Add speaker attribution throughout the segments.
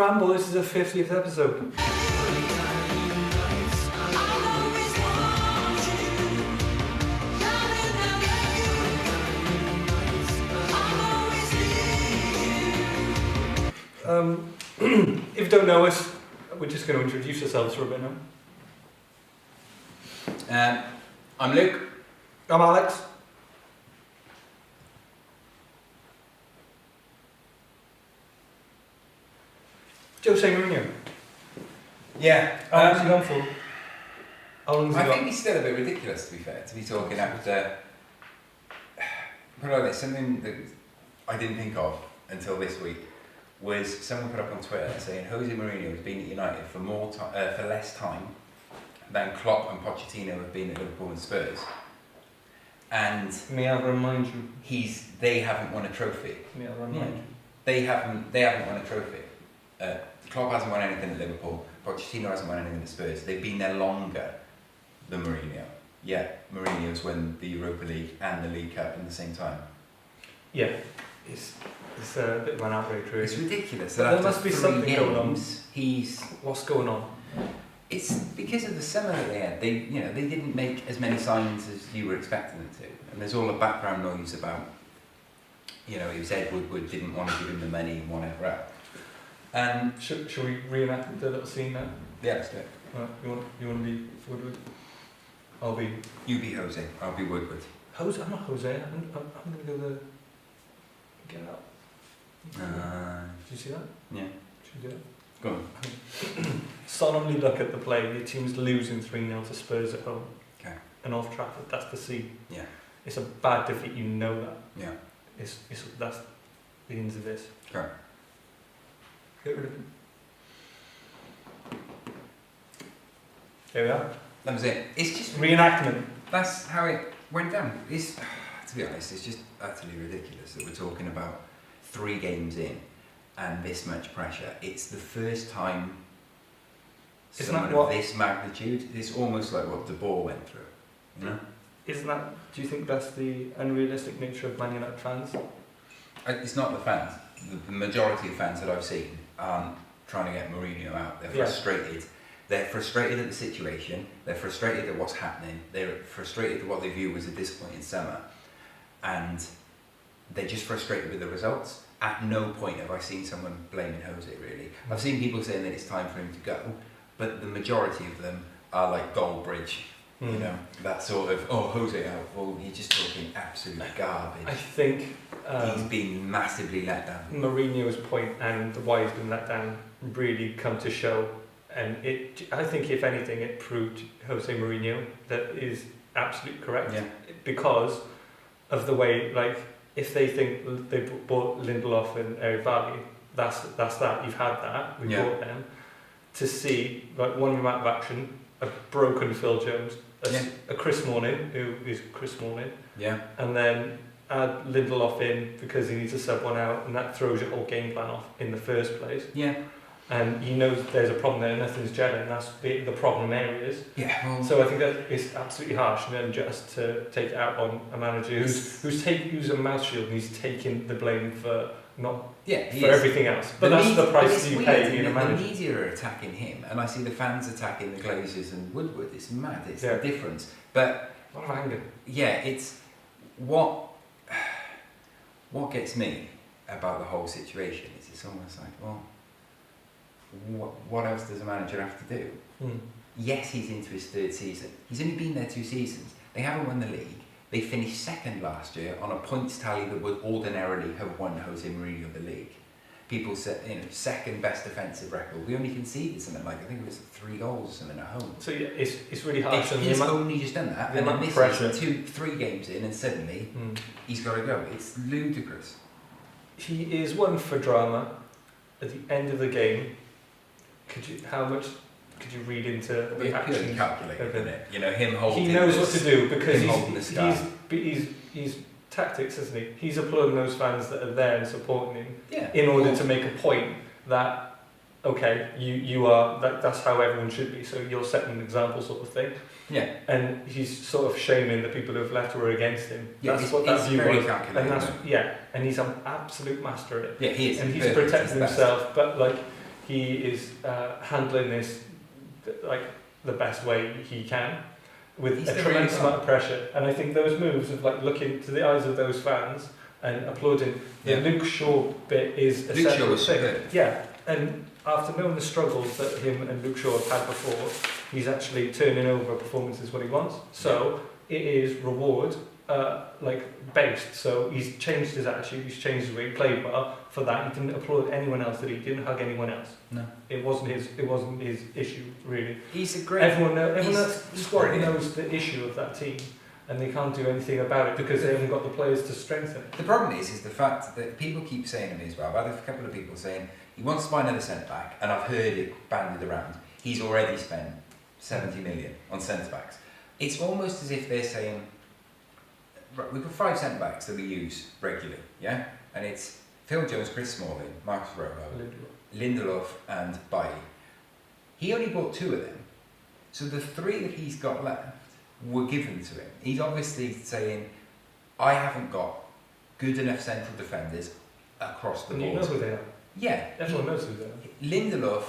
Speaker 1: Ramble, this is the 50th episode. If you don't know us, we're just going to introduce ourselves for a bit now.
Speaker 2: I'm Luke.
Speaker 1: I'm Alex. Jose Mourinho.
Speaker 2: Yeah.
Speaker 1: How long has he gone for? How long has he
Speaker 2: I
Speaker 1: got?
Speaker 2: think he's still a bit ridiculous, to be fair, to be talking after... Put it like this, something that I didn't think of until this week was someone put up on Twitter saying Jose Mourinho has been at United for for less time than Klopp and Pochettino have been at Liverpool and Spurs. And
Speaker 1: May I remind you?
Speaker 2: They haven't won a trophy.
Speaker 1: May I remind you?
Speaker 2: They haven't won a trophy. Klopp hasn't won anything at Liverpool. Pochettino hasn't won anything at Spurs. They've been there longer than Mourinho. Yeah, Mourinho's won the Europa League and the League Cup in the same time.
Speaker 1: Yeah, it's a bit of an outrage, really.
Speaker 2: It's ridiculous.
Speaker 1: But there must be something going on. What's going on?
Speaker 2: It's because of the summer that they had. They didn't make as many signings as you were expecting them to, and there's all the background noise about, it was Ed Woodward didn't want to give him the money and whatever else. And
Speaker 1: Should we reenact the little scene now?
Speaker 2: yeah, let's do it.
Speaker 1: You want to be Woodward? I'll be...
Speaker 2: You be Jose, I'll be Woodward.
Speaker 1: Jose? I'm not Jose. I'm going to go get out. Did you see that?
Speaker 2: Yeah.
Speaker 1: Should we do it?
Speaker 2: Go on.
Speaker 1: Solemnly look at the play. Your team's losing 3-0 to Spurs at home.
Speaker 2: Okay.
Speaker 1: And Old Trafford, that's the scene.
Speaker 2: Yeah.
Speaker 1: It's a bad defeat, you know that.
Speaker 2: Yeah.
Speaker 1: That's the ends of this.
Speaker 2: Okay.
Speaker 1: Get rid of him. There we are.
Speaker 2: That was it. It's just
Speaker 1: Reenactment.
Speaker 2: That's how it went down. To be honest, it's just utterly ridiculous that we're talking about 3 games in and this much pressure. It's the first time someone of this magnitude. It's almost like what De Boer went through.
Speaker 1: Do you think that's the unrealistic nature of Man United fans?
Speaker 2: It's not the fans. The majority of fans that I've seen aren't trying to get Mourinho out. They're frustrated. Yeah. They're frustrated at the situation. They're frustrated at what's happening. They're frustrated at what they view as a disappointing summer. And they're just frustrated with the results. At no point have I seen someone blaming Jose, really. I've seen people saying that it's time for him to go, but the majority of them are like Goldbridge, that sort of, Jose out, well, you're just talking absolute garbage.
Speaker 1: I think
Speaker 2: he's been massively let down.
Speaker 1: Mourinho's point and why he's been let down really come to show. And I think, if anything, it proved Jose Mourinho that is absolutely correct.
Speaker 2: Yeah.
Speaker 1: Because of the way, if they think they bought Lindelof and Eric Bailly, that's that. You've had that. We bought them. To see, one amount of action, a broken Phil Jones, a Chris Smalling, who is Chris Smalling, and then add Lindelof in because he needs to sub one out, and that throws your whole game plan off in the first place.
Speaker 2: Yeah.
Speaker 1: And he knows there's a problem there, nothing's gelling, and that's the problem areas.
Speaker 2: Yeah. Well,
Speaker 1: so I think that is absolutely harsh, and then just to take it out on a manager who's a mouth shield and he's taking the blame for everything else. But that's the price you pay being a manager.
Speaker 2: The media are attacking him, and I see the fans attacking the Glazers and Woodward. It's mad. It's the difference. But
Speaker 1: a lot of anger.
Speaker 2: Yeah, it's what gets me about the whole situation is it's almost like, well, what else does a manager have to do? Yes, he's into his 3rd season. He's only been there 2 seasons. They haven't won the league. They finished 2nd last year on a points tally that would ordinarily have won Jose Mourinho the league. People said, 2nd best defensive record. We only conceded something I think it was 3 goals or something at home.
Speaker 1: So yeah, it's really harsh.
Speaker 2: He's only just done that, and then this is 3 games in, and suddenly he's got to go. It's ludicrous.
Speaker 1: He is one for drama. At the end of the game, how much could you read into the actions?
Speaker 2: Calculated, isn't it? Him holding.
Speaker 1: He knows what to do because he's tactics, isn't he? He's applauding those fans that are there and supporting him in order to make a point that you are that's how everyone should be. So you're setting an example, sort of thing. Yeah. And he's sort of shaming the people who have left or are against him.
Speaker 2: Yeah,
Speaker 1: that's what that view was.
Speaker 2: And
Speaker 1: and he's an absolute master at it.
Speaker 2: Yeah, he is.
Speaker 1: And he's protecting himself, but he is handling this like the best way he can, with a tremendous amount of pressure. And I think those moves of like looking to the eyes of those fans and applauding the Luke Shaw bit is a
Speaker 2: Luke Shaw was
Speaker 1: thing.
Speaker 2: superb.
Speaker 1: Yeah, and after knowing the struggles that him and Luke Shaw have had before, he's actually turning over performances when he wants. So it is reward based. So he's changed his attitude, he's changed his way he played well. For that, he didn't applaud anyone else, did he? Didn't hug anyone else.
Speaker 2: No.
Speaker 1: It wasn't his issue, really.
Speaker 2: He's a great...
Speaker 1: Everyone else squad knows the issue of that team, and they can't do anything about it because they haven't got the players to strengthen it.
Speaker 2: The problem is the fact that people keep saying to me as well, I've had a couple of people saying he wants to buy another centre-back, and I've heard it bandied around. He's already spent 70 million on centre-backs. It's almost as if they're saying, right, we've got 5 centre-backs that we use regularly, yeah? And it's Phil Jones, Chris Smalling, Marcus Rolo, Lindelof and Bailly. He only bought 2 of them. So the 3 that he's got left were given to him. He's obviously saying, I haven't got good enough central defenders across the board.
Speaker 1: You know who they are.
Speaker 2: Yeah.
Speaker 1: Everyone knows who they are.
Speaker 2: Lindelof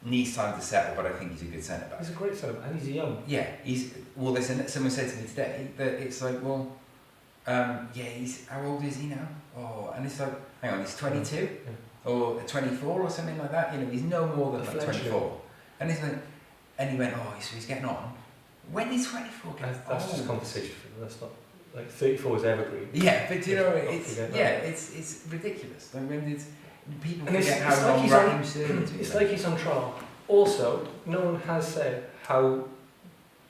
Speaker 2: needs time to settle, but I think he's a good centre-back.
Speaker 1: He's a great centre-back, and he's young.
Speaker 2: Yeah, someone said to me today that it's like, well, how old is he now? Oh, and it's like, hang on, he's 22 or 24 or something like that. You know, he's no more than like 24. And it's like, and he went, so he's getting on. When is 24 getting on?
Speaker 1: That's just conversation for them. That's not like 34 is evergreen.
Speaker 2: Yeah, but you know, it's ridiculous. Like when people
Speaker 1: and
Speaker 2: forget how long Raheem Sterling.
Speaker 1: It's like he's on trial. Also, no one has said how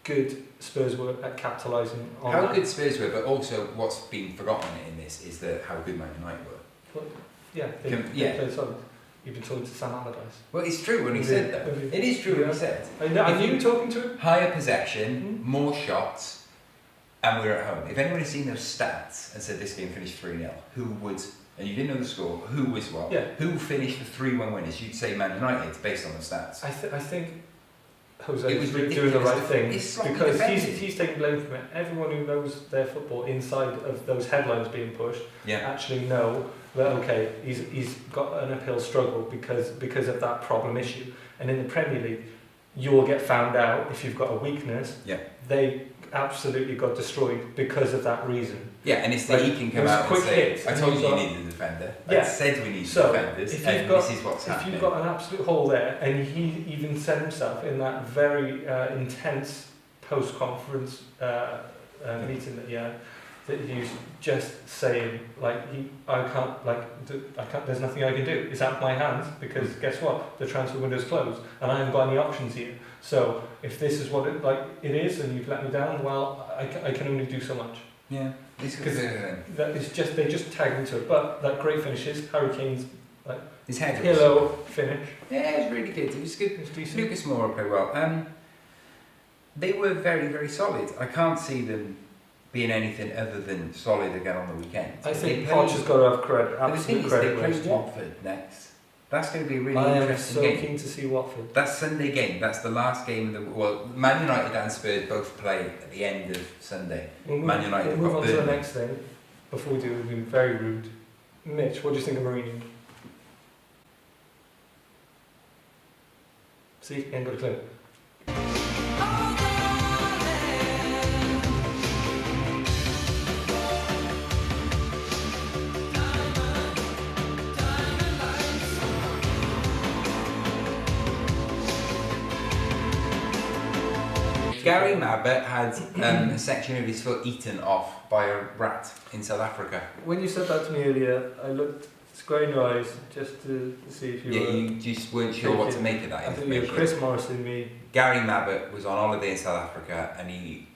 Speaker 1: good Spurs were at capitalising on
Speaker 2: how
Speaker 1: that.
Speaker 2: good Spurs were, but also what's been forgotten in this is how good Man United were.
Speaker 1: Well, they played solid. You've been talking to Sam Allardyce.
Speaker 2: Well, it's true when he said that. It is true when he said.
Speaker 1: Are you talking to him?
Speaker 2: Higher possession, more shots, and we're at home. If anyone had seen those stats and said this game finished 3-0, who would, and you didn't know the score, who was what?
Speaker 1: Yeah.
Speaker 2: Who finished the 3-1 winners? You'd say Man United based on the stats.
Speaker 1: I think Jose is doing the right thing because he's taking blame from it. Everyone who knows their football inside of those headlines being pushed actually know that he's got an uphill struggle because of that problem issue. And in the Premier League, you'll get found out if you've got a weakness.
Speaker 2: Yeah.
Speaker 1: They absolutely got destroyed because of that reason.
Speaker 2: Yeah, and it's that he can come out and say, I told you needed a defender. I said we need defenders, and this is what's happening.
Speaker 1: If you've got an absolute hole there, and he even said himself in that very intense post-conference meeting that he had, that he was just saying, I can't, there's nothing I can do. It's out of my hands because guess what? The transfer window's closed, and I haven't got any options here. So if this is what it is, and you've let me down, well, I can only do so much.
Speaker 2: Yeah,
Speaker 1: because they just tagged into it. But that great finishes, Harry Kane's
Speaker 2: his head
Speaker 1: pillow finish.
Speaker 2: Yeah, it was really good. It was good.
Speaker 1: It was decent.
Speaker 2: Lucas Moura played well. They were very, very solid. I can't see them being anything other than solid again on the weekend.
Speaker 1: I think Poch has got to have credit. Absolute credit.
Speaker 2: They play Watford next. That's going to be a really interesting game.
Speaker 1: I am so keen to see Watford.
Speaker 2: That's Sunday game. That's the last game of the... Man United and Spurs both play at the end of Sunday. Man United
Speaker 1: we'll move on to the next thing. Before we do, we've been very rude. Mitch, what do you think of Mourinho? See, ain't got a clue.
Speaker 2: Gary Mabbott had a section of his foot eaten off by a rat in South Africa.
Speaker 1: When you said that to me earlier, I looked square in your eyes just to see if you were...
Speaker 2: you just weren't sure what to make of that information.
Speaker 1: I think Chris Morrison, me.
Speaker 2: Gary Mabbott was on holiday in South Africa and he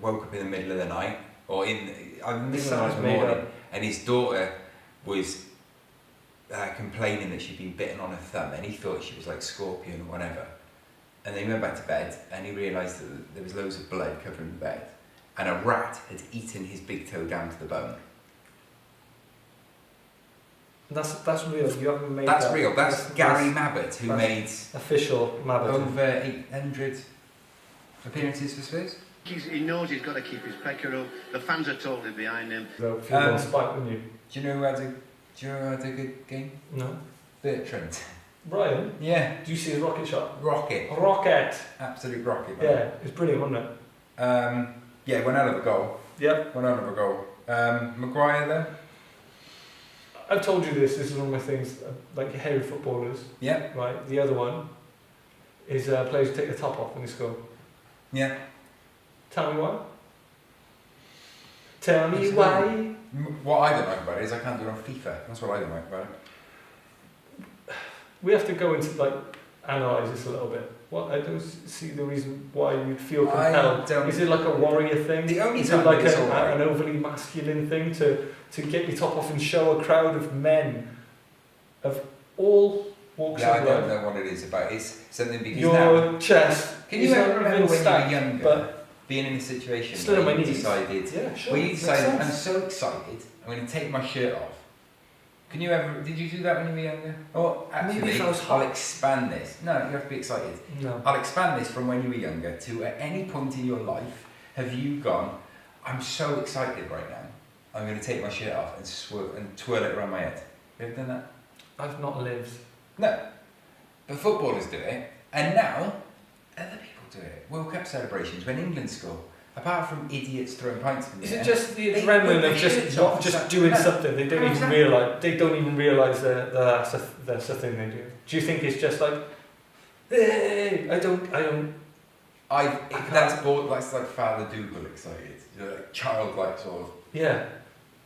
Speaker 2: woke up in the middle of the night, or in the middle of the morning, and his daughter was complaining that she'd been bitten on her thumb, and he thought she was like Scorpion or whatever. And then he went back to bed and he realised that there was loads of blood covering the bed, and a rat had eaten his big toe down to the bone.
Speaker 1: That's real. You haven't made
Speaker 2: That's real. That's Gary Mabbott, who made
Speaker 1: official Mabbott
Speaker 2: over 800 appearances for Spurs.
Speaker 3: He knows he's got to keep his pecker up. The fans are totally behind him.
Speaker 1: So, if you want spike, wouldn't you?
Speaker 2: Do you know who had a good game?
Speaker 1: No.
Speaker 2: Bertrand.
Speaker 1: Ryan,
Speaker 2: Yeah,
Speaker 1: do you see his rocket shot?
Speaker 2: rocket,
Speaker 1: Rocket!
Speaker 2: absolute rocket.
Speaker 1: Yeah,
Speaker 2: Man.
Speaker 1: it's brilliant, wasn't it?
Speaker 2: Yeah, one hell of a goal.
Speaker 1: Yep.
Speaker 2: One hell of a goal. Maguire then.
Speaker 1: I've told you this is one of my things, like hairy footballers,
Speaker 2: Yeah,
Speaker 1: right? The other one is players who take the top off when they score.
Speaker 2: yeah.
Speaker 1: Tell me why. Tell me why.
Speaker 2: What I don't like about it is I can't do it on FIFA. That's what I don't like about it.
Speaker 1: We have to go into analyse this a little bit. What I don't see the reason why you'd feel compelled. Is it like a warrior thing?
Speaker 2: The only
Speaker 1: is
Speaker 2: time
Speaker 1: it like
Speaker 2: it's all right.
Speaker 1: an overly masculine thing to get your top off and show a crowd of men of all walks
Speaker 2: Yeah, I
Speaker 1: of
Speaker 2: don't
Speaker 1: life?
Speaker 2: know what it is about. It's something because
Speaker 1: Your
Speaker 2: now.
Speaker 1: chest.
Speaker 2: Can you
Speaker 1: is
Speaker 2: ever
Speaker 1: not
Speaker 2: remember
Speaker 1: even
Speaker 2: when
Speaker 1: stacked,
Speaker 2: you were younger,
Speaker 1: but
Speaker 2: being in a situation
Speaker 1: still on
Speaker 2: where
Speaker 1: my
Speaker 2: you
Speaker 1: knees.
Speaker 2: decided,
Speaker 1: yeah, sure.
Speaker 2: where you
Speaker 1: makes
Speaker 2: decided, I'm
Speaker 1: sense.
Speaker 2: so excited, I'm going to take my shirt off. Can you ever? Did you do that when you were younger? Oh, actually,
Speaker 1: Maybe if I was
Speaker 2: I'll
Speaker 1: hot.
Speaker 2: expand this. No, you have to be excited.
Speaker 1: No.
Speaker 2: I'll expand this from when you were younger to at any point in your life. Have you gone? I'm so excited right now. I'm going to take my shirt off and twirl it around my head. You ever done that?
Speaker 1: I've not lived.
Speaker 2: No. But footballers do it, and now other people do it. World Cup celebrations when England score. Apart from idiots throwing pints in the
Speaker 1: Is
Speaker 2: air.
Speaker 1: it just the
Speaker 2: They
Speaker 1: adrenaline
Speaker 2: put their
Speaker 1: of just
Speaker 2: shirts off
Speaker 1: just
Speaker 2: and
Speaker 1: doing
Speaker 2: stuff?
Speaker 1: something? They don't even
Speaker 2: Exactly.
Speaker 1: realise. They don't even realise that that's a thing they do. Do you think it's just like, hey, I don't.
Speaker 2: That's like Father Dougal excited. You know, like childlike sort of.
Speaker 1: Yeah.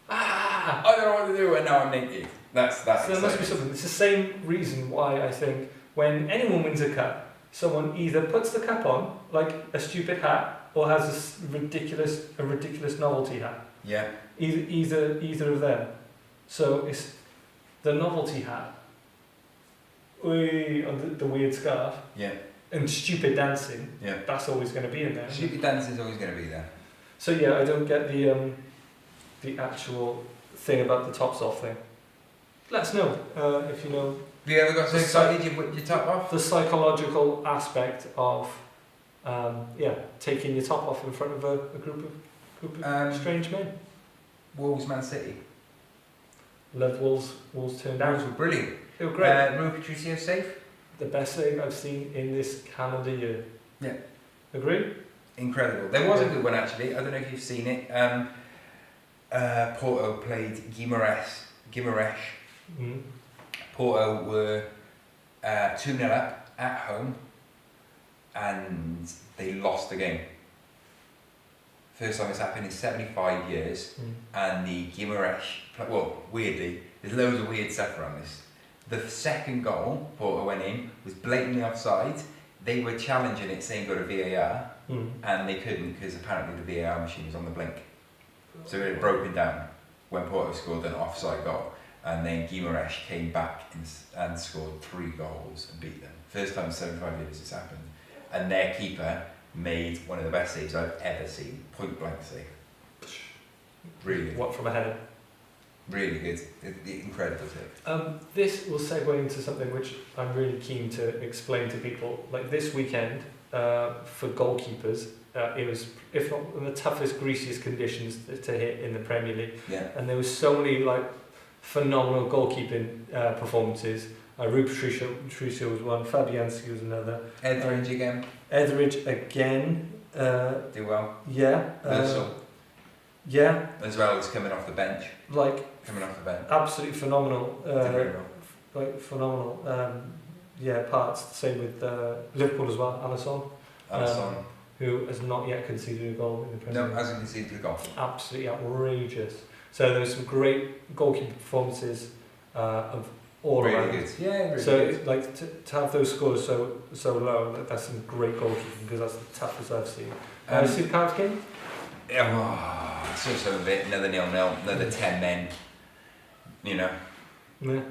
Speaker 2: I don't know what to do, and now I'm naked. That's
Speaker 1: So there must be
Speaker 2: exciting.
Speaker 1: something. It's the same reason why I think when anyone wins a cup, someone either puts the cap on like a stupid hat or has a ridiculous novelty hat.
Speaker 2: Yeah.
Speaker 1: Either of them. So it's the novelty hat, on the weird scarf,
Speaker 2: Yeah.
Speaker 1: and stupid dancing.
Speaker 2: Yeah.
Speaker 1: That's always going to be in there. isn't it?
Speaker 2: Stupid dance is always going to be there.
Speaker 1: So yeah, I don't get the actual thing about the tops off thing. Let us know if you know
Speaker 2: Have you ever got so excited you whipped your top off?
Speaker 1: the psychological aspect of taking your top off in front of a group of strange men.
Speaker 2: Wolves, Man City.
Speaker 1: Love Wolves turned
Speaker 2: Wolves
Speaker 1: out.
Speaker 2: were brilliant.
Speaker 1: They were great.
Speaker 2: Rui Patricio safe.
Speaker 1: The best thing I've seen in this calendar year.
Speaker 2: Yeah.
Speaker 1: Agree?
Speaker 2: Incredible. There was a good one actually. I don't know if you've seen it. Porto played Guimarães.
Speaker 1: Mm.
Speaker 2: Porto were 2-0 up at home, and they lost the game. First time it's happened in 75 years, and the Guimarães. Well, weirdly, there's loads of weird stuff around this. The second goal Porto went in was blatantly offside. They were challenging it, saying go to VAR, and they couldn't because apparently the VAR machine was on the blink. So it had broken down when Porto scored an offside goal, and then Guimarães came back and scored 3 goals and beat them. First time in 75 years it's happened. And their keeper made one of the best saves I've ever seen, point blank save. Really good.
Speaker 1: What, from a header?
Speaker 2: Really good. Incredible save.
Speaker 1: This will segue into something which I'm really keen to explain to people. Like this weekend, for goalkeepers, it was, if not in the toughest, greasiest conditions to hit in the Premier League.
Speaker 2: Yeah.
Speaker 1: And there was so many phenomenal goalkeeping performances. Rui Patricio was one, Fabianski was another.
Speaker 2: Etheridge again.
Speaker 1: Etheridge again.
Speaker 2: Do well.
Speaker 1: Yeah.
Speaker 2: Russell.
Speaker 1: Yeah.
Speaker 2: As well as coming off the bench. Coming off the bench.
Speaker 1: Absolutely phenomenal.
Speaker 2: Did very well.
Speaker 1: Phenomenal. Parts. Same with Liverpool as well.
Speaker 2: Alisson.
Speaker 1: Who has not yet conceded a goal in the Premier League.
Speaker 2: No, hasn't conceded a goal.
Speaker 1: Absolutely outrageous. So there were some great goalkeeping performances of all
Speaker 2: really
Speaker 1: around.
Speaker 2: good. Yeah, really
Speaker 1: So
Speaker 2: good.
Speaker 1: it's like to have those scores so low, that's some great goalkeeping because that's the toughest I've seen. See the Cardiff game?
Speaker 2: Yeah, so a bit. Another 0-0, another 10 men. You know.
Speaker 1: Yeah.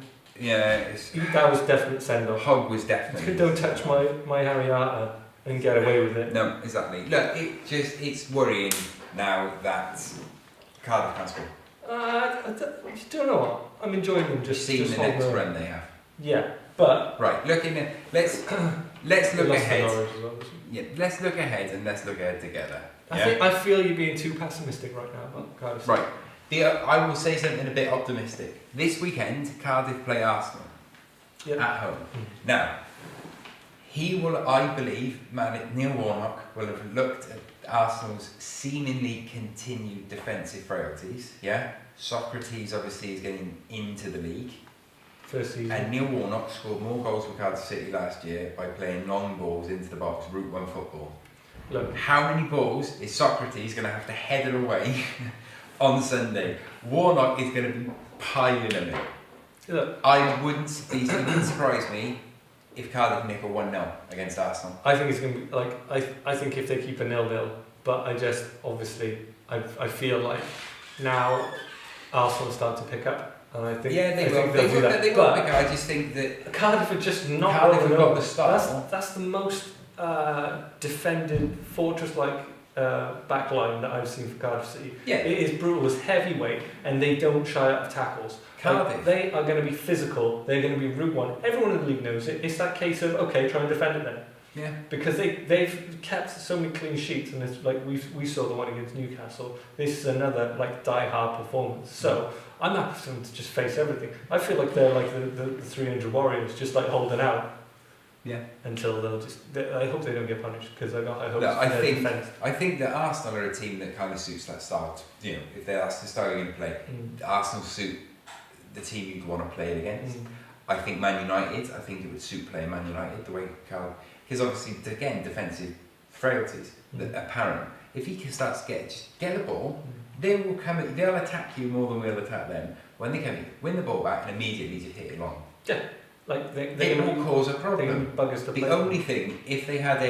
Speaker 2: Yeah,
Speaker 1: That was definite send off.
Speaker 2: Hogg was definitely.
Speaker 1: Don't touch my Harry Arter and get away with it.
Speaker 2: No, exactly. Look, it's worrying now that Cardiff can't score.
Speaker 1: You don't know what? I'm enjoying them just
Speaker 2: Seeing
Speaker 1: just
Speaker 2: the next
Speaker 1: holding on.
Speaker 2: run they have.
Speaker 1: Yeah, but
Speaker 2: Right, let's
Speaker 1: they
Speaker 2: look
Speaker 1: lost to
Speaker 2: ahead.
Speaker 1: Norwich as well.
Speaker 2: Yeah, let's look ahead and let's look ahead together.
Speaker 1: I feel you're being too pessimistic right now about Cardiff City.
Speaker 2: Right. I will say something a bit optimistic. This weekend, Cardiff play Arsenal. at home. Now, I believe, Neil Warnock will have looked at Arsenal's seemingly continued defensive frailties. Yeah, Socrates obviously is getting into the league.
Speaker 1: First season.
Speaker 2: And Neil Warnock scored more goals for Cardiff City last year by playing long balls into the box, Route 1 football.
Speaker 1: Look,
Speaker 2: how many balls is Socrates going to have to head it away on Sunday? Warnock is going to be piling them in.
Speaker 1: Look,
Speaker 2: it wouldn't surprise me if Cardiff nick a 1-0 against Arsenal.
Speaker 1: I think it's going to be like, I think if they keep a 0-0, but I just, obviously, I feel like now Arsenal start to pick up. And I think
Speaker 2: they will.
Speaker 1: They'll do that.
Speaker 2: They will pick up. I just think that
Speaker 1: Cardiff are just not.
Speaker 2: Cardiff have got the style.
Speaker 1: That's the most defended fortress-like backline that I've seen for Cardiff City.
Speaker 2: Yeah.
Speaker 1: It is brutal. It's heavyweight, and they don't shy out of tackles.
Speaker 2: Cardiff.
Speaker 1: They are going to be physical. They're going to be Route 1. Everyone in the league knows it. It's that case of, okay, try and defend it then.
Speaker 2: Yeah.
Speaker 1: Because they've kept so many clean sheets, and it's like we saw the one against Newcastle. This is another like die-hard performance. So I'm happy for them to just face everything. I feel like they're like the 300 Warriors, just like holding out.
Speaker 2: Yeah.
Speaker 1: Until they'll just. I hope they don't get punished, because I hope.
Speaker 2: No,
Speaker 1: defense.
Speaker 2: I think that Arsenal are a team that kind of suits that style. You know, if that's the style you're going to play, Arsenal suit the team you'd want to play against. I think Man United. I think it would suit playing Man United the way Carl. Because obviously, again, defensive frailties that are apparent. If he starts to get the ball, they will come. They'll attack you more than we'll attack them. When they come in, win the ball back and immediately just hit it long.
Speaker 1: Yeah, like
Speaker 2: it will cause a problem. The only thing, if they had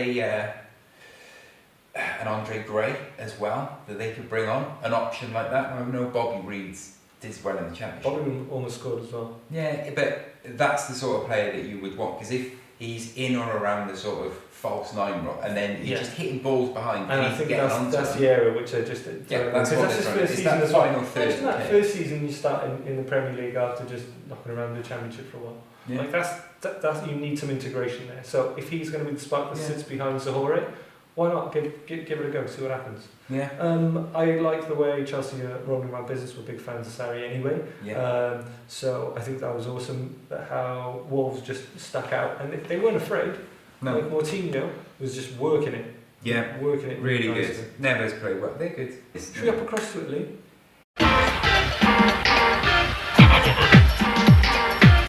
Speaker 2: an Andre Gray as well that they could bring on, an option like that. I know Bobby Reed's did well in the Championship.
Speaker 1: Bobby almost scored as well.
Speaker 2: Yeah, but that's the sort of player that you would want, because if he's in or around the sort of false 9 role, and then he's just hitting balls behind.
Speaker 1: And I think that's the area which I just
Speaker 2: that's his first season as well.
Speaker 1: First season you start in the Premier League after just knocking around the Championship for a while. Yeah. Like that's you need some integration there. So if he's going to be the spark that sits behind Zahore, why not give it a go, see what happens.
Speaker 2: Yeah.
Speaker 1: I like the way Chelsea are rolling around business. We're big fans of Sarri anyway.
Speaker 2: Yeah.
Speaker 1: So I think that was awesome how Wolves just stuck out, and they weren't afraid.
Speaker 2: No.
Speaker 1: Like Mourinho was just working it.
Speaker 2: Yeah.
Speaker 1: Working it.
Speaker 2: Really good. Never's played well. They're good.
Speaker 1: Should we up across to Italy?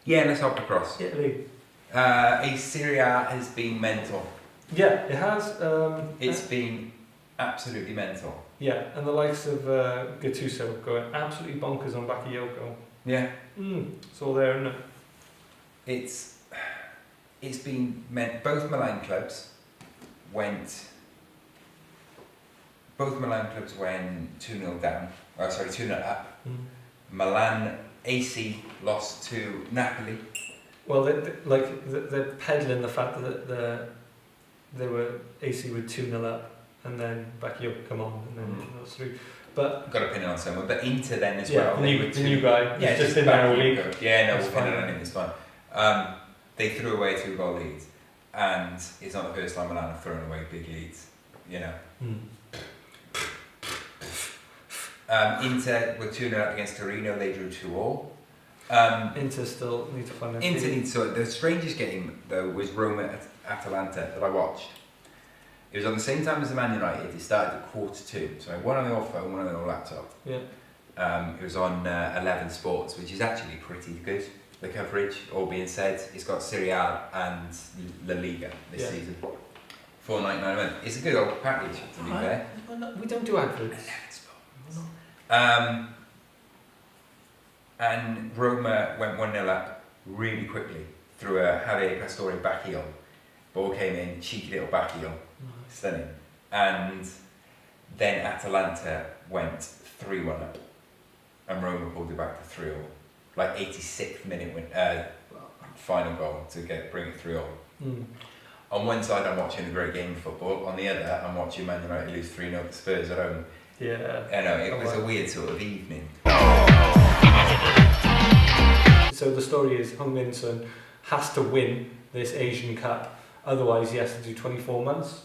Speaker 2: Yeah, let's hop across.
Speaker 1: Italy.
Speaker 2: A Serie A has been mental.
Speaker 1: Yeah, it has.
Speaker 2: It's been absolutely mental.
Speaker 1: Yeah, and the likes of Gattuso going absolutely bonkers on Bakayoko.
Speaker 2: Yeah.
Speaker 1: It's all there, isn't it?
Speaker 2: It's been meant. Both Milan clubs went 2-0 down. 2-0 up. Milan AC lost to Napoli.
Speaker 1: Well, they're peddling the fact that they were AC with 2-0 up, and then Bakayoko come on, and then it was through. But
Speaker 2: got to pin it on someone. But Inter then as well.
Speaker 1: The new guy.
Speaker 2: Yeah,
Speaker 1: just in their league.
Speaker 2: Yeah, no, we'll pin it on him. It's fine. They threw away a 2-goal lead, and it's not the first time Milan have thrown away big leads. You know. Inter were 2-0 up against Torino. They drew 2-2.
Speaker 1: Inter still need to find
Speaker 2: a so the strangest game though was Roma at Atalanta that I watched. It was on the same time as the Man United. It started at 1:45. So one on your phone, one on your laptop.
Speaker 1: Yeah.
Speaker 2: It was on 11 Sports, which is actually pretty good. The coverage, all being said, it's got Serie A and La Liga this season. $4.99 a month. It's a good old package, to be fair.
Speaker 1: We don't do adverts.
Speaker 2: 11 Sports. And Roma went 1-0 up really quickly through a Javier Pastore back heel. Ball came in, cheeky little back heel. Stunning. And then Atalanta went 3-1 up. And Roma pulled it back to 3-0. Like 86th minute final goal to bring it 3-0. On one side I'm watching a great game of football, on the other I'm watching Man United lose 3-0 to Spurs at home.
Speaker 1: Yeah.
Speaker 2: I know, it was a weird sort of evening.
Speaker 1: So the story is Heung-min Son has to win this Asian Cup, otherwise he has to do 24 months.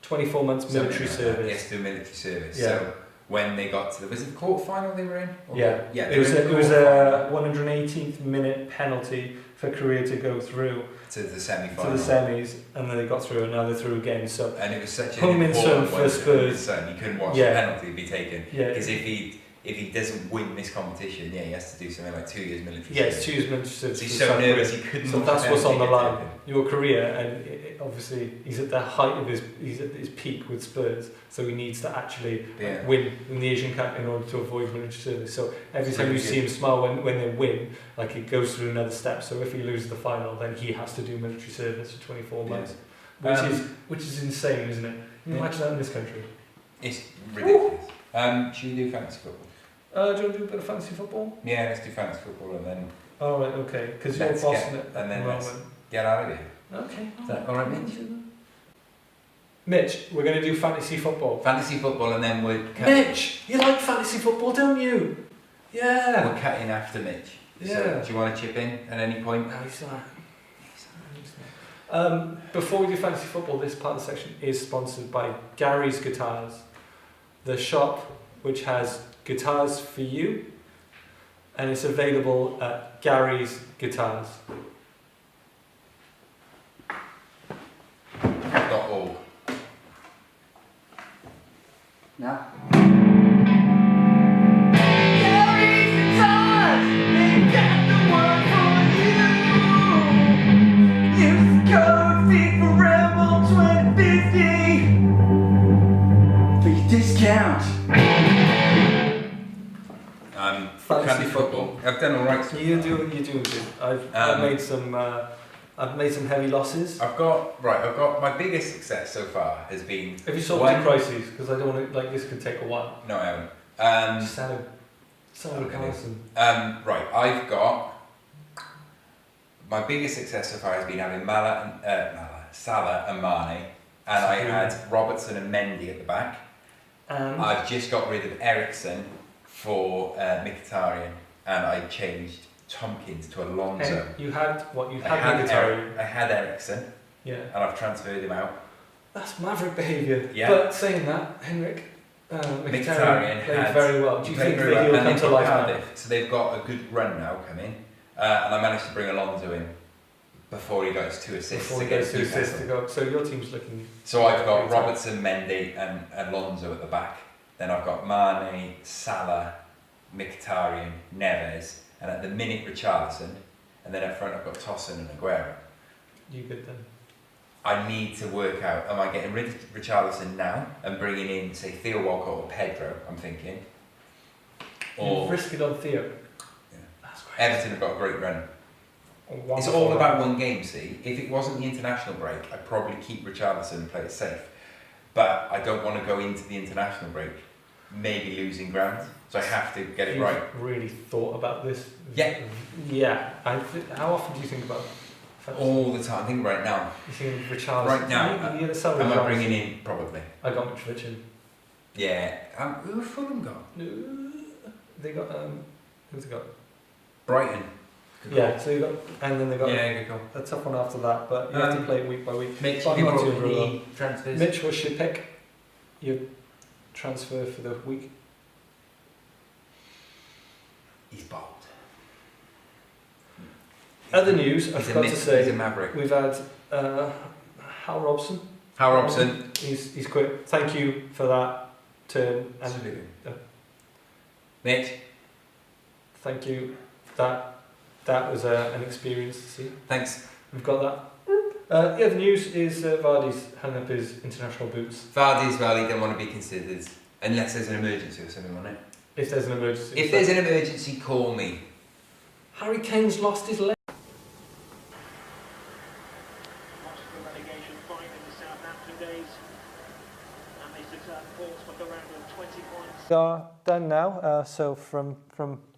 Speaker 1: 24 months military service.
Speaker 2: He has to do military service.
Speaker 1: Yeah.
Speaker 2: So when they got to was it the quarter final they were in?
Speaker 1: Yeah.
Speaker 2: Yeah.
Speaker 1: It was a 118th minute penalty for Korea to go through
Speaker 2: to the semi-final.
Speaker 1: to the semis, and then they got through, and now they're through again. So
Speaker 2: And it was such an
Speaker 1: Heung-min Son
Speaker 2: important
Speaker 1: for
Speaker 2: one.
Speaker 1: Spurs.
Speaker 2: You couldn't watch
Speaker 1: Yeah.
Speaker 2: the penalty be taken.
Speaker 1: yeah,
Speaker 2: Because if he doesn't win this competition, he has to do something like 2 years military
Speaker 1: yes,
Speaker 2: service.
Speaker 1: choose Manchester.
Speaker 2: So he's so nervous he couldn't
Speaker 1: So
Speaker 2: watch
Speaker 1: that's
Speaker 2: the
Speaker 1: what's on the
Speaker 2: penalty
Speaker 1: line.
Speaker 2: get taken.
Speaker 1: Your career, and obviously he's at the height of he's at his peak with Spurs, so he needs to actually
Speaker 2: Yeah.
Speaker 1: win in the Asian Cup in order to avoid military service. So every
Speaker 2: It's
Speaker 1: time
Speaker 2: really
Speaker 1: you see him smile when they win, like it goes through another step. So if he loses the final, then he has to do military service for 24
Speaker 2: Yeah.
Speaker 1: months, which is insane, isn't it? Can you
Speaker 2: Yeah.
Speaker 1: imagine that in this country?
Speaker 2: It's ridiculous. Should we do fantasy football?
Speaker 1: Do you want to do a bit of fantasy football?
Speaker 2: Yeah, let's do fantasy football and then
Speaker 1: All right, okay, because you're
Speaker 2: Let's
Speaker 1: bossing
Speaker 2: get-
Speaker 1: it
Speaker 2: and
Speaker 1: at
Speaker 2: then
Speaker 1: the
Speaker 2: let's-
Speaker 1: moment.
Speaker 2: get out of here.
Speaker 1: Okay.
Speaker 2: Is that all right, Mitch?
Speaker 1: Mitch, we're going to do fantasy football.
Speaker 2: Fantasy football and then we're
Speaker 1: Mitch, you like fantasy football, don't you? Yeah.
Speaker 2: we're cutting after Mitch.
Speaker 1: Yeah.
Speaker 2: So, do you want to chip in at any point?
Speaker 1: No, he's not. Before we do fantasy football, this part of the section is sponsored by Gary's Guitars, the shop which has guitars for you, and it's available at Gary's Guitars.
Speaker 2: .org.
Speaker 4: Now. Discount.
Speaker 2: Fantasy football. I've done all right. So
Speaker 1: You're
Speaker 2: far.
Speaker 1: doing good. I've made some heavy losses.
Speaker 2: I've got my biggest success so far has been.
Speaker 1: Have you sold
Speaker 2: one-
Speaker 1: two crises? Because I don't want to, like, this could take a while.
Speaker 2: No, I haven't.
Speaker 1: Just sell a
Speaker 2: Okay.
Speaker 1: Carson.
Speaker 2: Right, I've got my biggest success so far has been having Salah and Mane, and I had Robertson and Mendy at the back.
Speaker 1: And
Speaker 2: I've just got rid of Ericsson for Mkhitaryan, and I changed Tompkins to Alonso.
Speaker 1: you had what? You
Speaker 2: I
Speaker 1: had
Speaker 2: had,
Speaker 1: Mkhitaryan.
Speaker 2: I had Ericsson,
Speaker 1: Yeah.
Speaker 2: and I've transferred him out.
Speaker 1: That's maverick behaviour.
Speaker 2: Yeah.
Speaker 1: But saying that, Henrik,
Speaker 2: Mkhitaryan
Speaker 1: played
Speaker 2: had-
Speaker 1: very well. Do you
Speaker 2: Played
Speaker 1: think
Speaker 2: very
Speaker 1: that
Speaker 2: well,
Speaker 1: he'll
Speaker 2: and
Speaker 1: come
Speaker 2: they've
Speaker 1: to
Speaker 2: got
Speaker 1: life now?
Speaker 2: Cardiff, so they've got a good run now coming, and I managed to bring Alonso in before he got his 2 assists
Speaker 1: Before he goes
Speaker 2: against
Speaker 1: to assist to
Speaker 2: Newcastle.
Speaker 1: go. So your team's looking.
Speaker 2: So I've got
Speaker 1: Great.
Speaker 2: Robertson, Mendy, and Alonso at the back. Then I've got Mane, Salah, Mkhitaryan, Neves, and at the minute Richarlison. And then up front I've got Tosin and Aguero.
Speaker 1: You good then?
Speaker 2: I need to work out, am I getting rid of Richarlison now and bringing in, say, Theo Walcott or Pedro, I'm thinking.
Speaker 1: You've
Speaker 2: Or
Speaker 1: risked it on Theo.
Speaker 2: Yeah.
Speaker 1: That's great.
Speaker 2: Everton have got a great run. It's
Speaker 1: Wonderful.
Speaker 2: all about one game, see. If it wasn't the international break, I'd probably keep Richarlison and play it safe. But I don't want to go into the international break maybe losing ground. So I have to get it
Speaker 1: You've
Speaker 2: right.
Speaker 1: really thought about this?
Speaker 2: Yeah.
Speaker 1: Yeah. How often do you think about fantasy?
Speaker 2: All the time. I think right now.
Speaker 1: You think of Richarlison?
Speaker 2: Right now,
Speaker 1: You had a sell
Speaker 2: Am I
Speaker 1: Richarlison.
Speaker 2: bringing in? Probably.
Speaker 1: I got Mitrovic in.
Speaker 2: Yeah. Who have Fulham got?
Speaker 1: They got who's they got?
Speaker 2: Brighton. Good
Speaker 1: Yeah,
Speaker 2: goal.
Speaker 1: so you got, and then they got
Speaker 2: Yeah, good goal.
Speaker 1: a tough one after that, but you have to play it week by week.
Speaker 2: Mitch,
Speaker 1: But
Speaker 2: you
Speaker 1: not
Speaker 2: brought
Speaker 1: doing very well.
Speaker 2: any transfers?
Speaker 1: Mitch, what's your pick? Your transfer for the week?
Speaker 2: He's bold.
Speaker 1: Other news, I
Speaker 2: He's a
Speaker 1: forgot to
Speaker 2: he's a
Speaker 1: say,
Speaker 2: maverick.
Speaker 1: we've had Hal Robson.
Speaker 2: Hal Robson.
Speaker 1: He's quit. Thank you for that turn, and
Speaker 2: Absolutely.
Speaker 1: uh,
Speaker 2: Mitch.
Speaker 1: thank you. That was an experience to see.
Speaker 2: Thanks.
Speaker 1: We've got that. The other news is Vardy's hung up his international boots.
Speaker 2: Vardy's well, he didn't want to be considered unless there's an emergency or something on it.
Speaker 1: If there's an emergency.
Speaker 2: If there's an emergency, call me.
Speaker 1: Harry Kane's lost his leg.
Speaker 5: Lost the relegation fight in the Southampton days, and they took that course for the round of 20 points.
Speaker 1: Are done now. So from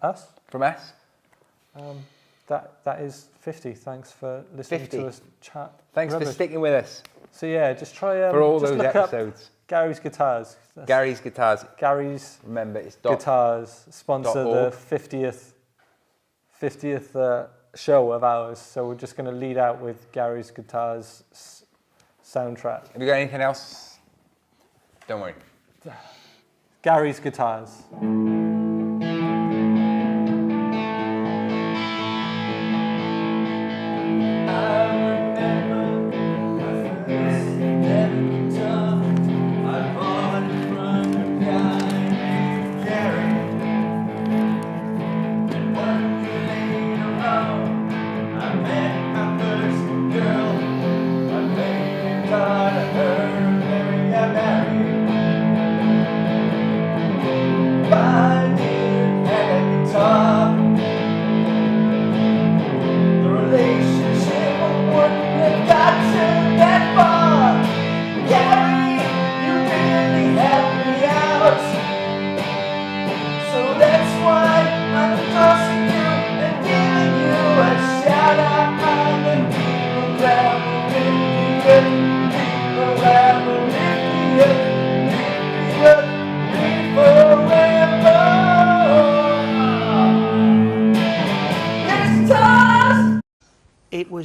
Speaker 1: us,
Speaker 4: From us?
Speaker 1: that is 50. Thanks for listening
Speaker 4: 50.
Speaker 1: to us chat.
Speaker 4: Thanks for
Speaker 1: rubbish.
Speaker 4: sticking with us
Speaker 1: So yeah, just try
Speaker 4: for all
Speaker 1: just
Speaker 4: those
Speaker 1: look up
Speaker 4: episodes.
Speaker 1: Gary's Guitars. That's
Speaker 4: Gary's Guitars.
Speaker 1: Gary's
Speaker 4: Remember, it's
Speaker 1: Guitars sponsor the
Speaker 4: .org.
Speaker 1: 50th show of ours. So we're just going to lead out with Gary's Guitars soundtrack.
Speaker 4: Have you got anything else? Don't worry.
Speaker 1: Gary's Guitars.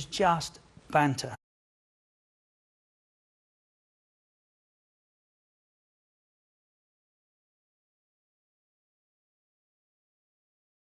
Speaker 6: was just banter.